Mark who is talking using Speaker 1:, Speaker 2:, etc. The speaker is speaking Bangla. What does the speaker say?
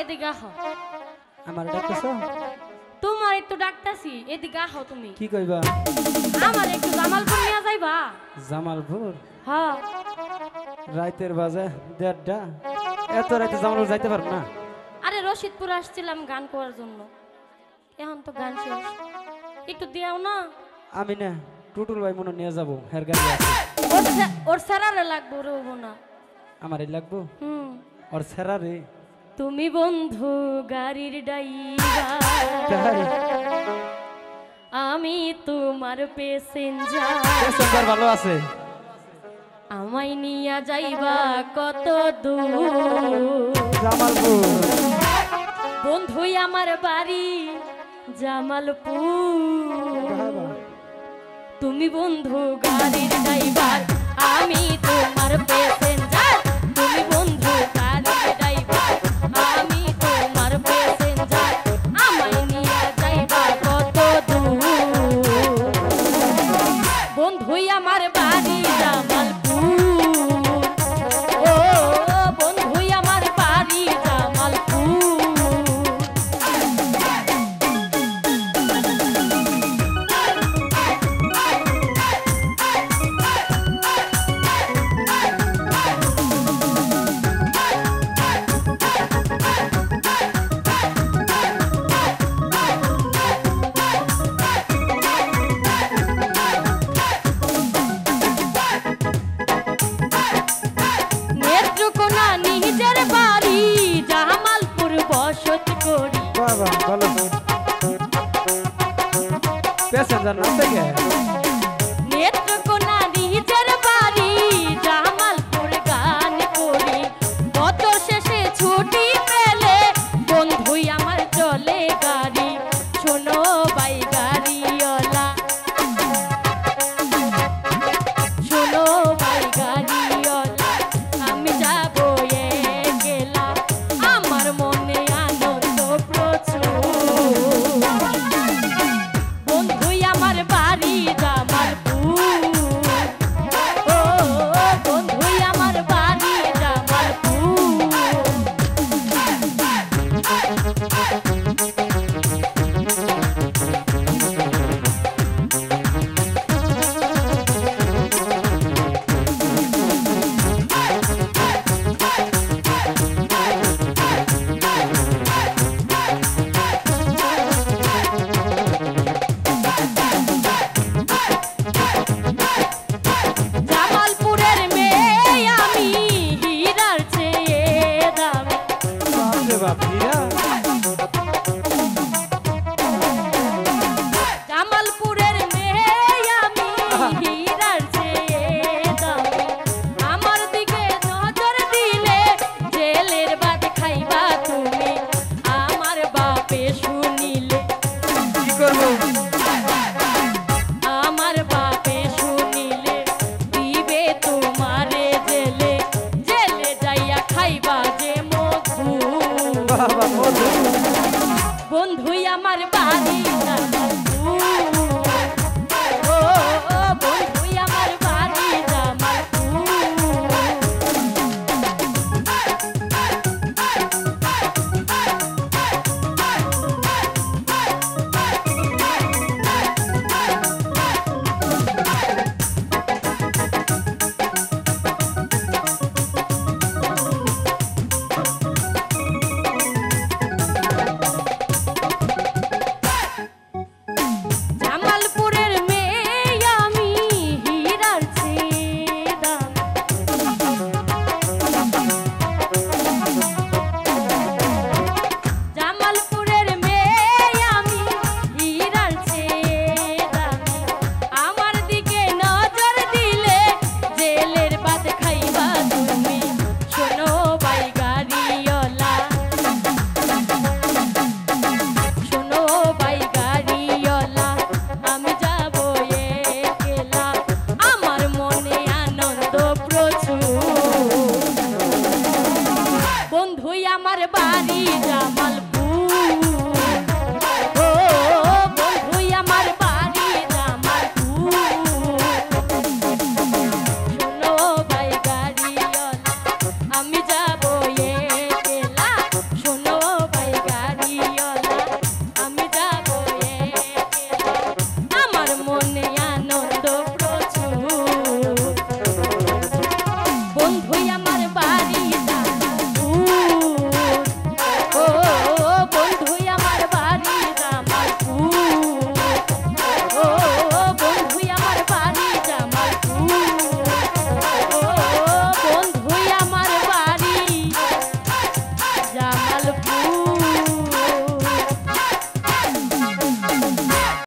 Speaker 1: এদিকে আহো।
Speaker 2: আমার ডাকতেছো?
Speaker 1: তোমার একটু ডাকতাছি, এদিকে আহো তুমি।
Speaker 2: কি কইবা?
Speaker 1: আমার একটু জামালপুর নিয়ে যাইবা?
Speaker 2: জামালপুর?
Speaker 1: হ্যাঁ।
Speaker 2: রাইতের বাজে 1:30। এত রাতে জামালপুর যাইতে পারব না।
Speaker 1: আরে রশিদপুর আসছিলাম গান করার জন্য, এখন তো গান শেষ, একটু দিও না।
Speaker 2: আমি না, টুটুল ভাই মনে নিয়ে যাবো, হের গাড়ি আছে।
Speaker 1: ওর স্যারারে লাগবো, রে হবো না।
Speaker 2: আমারই লাগবো? ওর সেরা রে।
Speaker 1: তুমি বন্ধু গাড়ির ড্রাইভার, আমি তোমার প্যাসেঞ্জার।
Speaker 2: ভালো আছে।
Speaker 1: আমায় নিয়া যাইবা কত দূর?
Speaker 2: জামালপুর।
Speaker 1: বন্ধু আমার বাড়ি জামালপুর। তুমি বন্ধু গাড়ির ড্রাইভার, আমি তোমার প্যাসেঞ্জার। তুমি বন্ধু গাড়ির ড্রাইভার, আমি তোমার প্যাসেঞ্জার। আমায় নিয়ে যাইবা কত দূর? বন্ধু আমার বাড়ি জামালপুর। ও বন্ধু আমার বাড়ি জামালপুর।
Speaker 2: প্যাসেঞ্জার না থেকে
Speaker 1: নেত্রকোনা নিজের বাড়ি জামালপুর। গান করি কত শেষে ছুটি পেলে বন্ধুই আমার চলে গাড়ি। শোনো বাই গাড়ি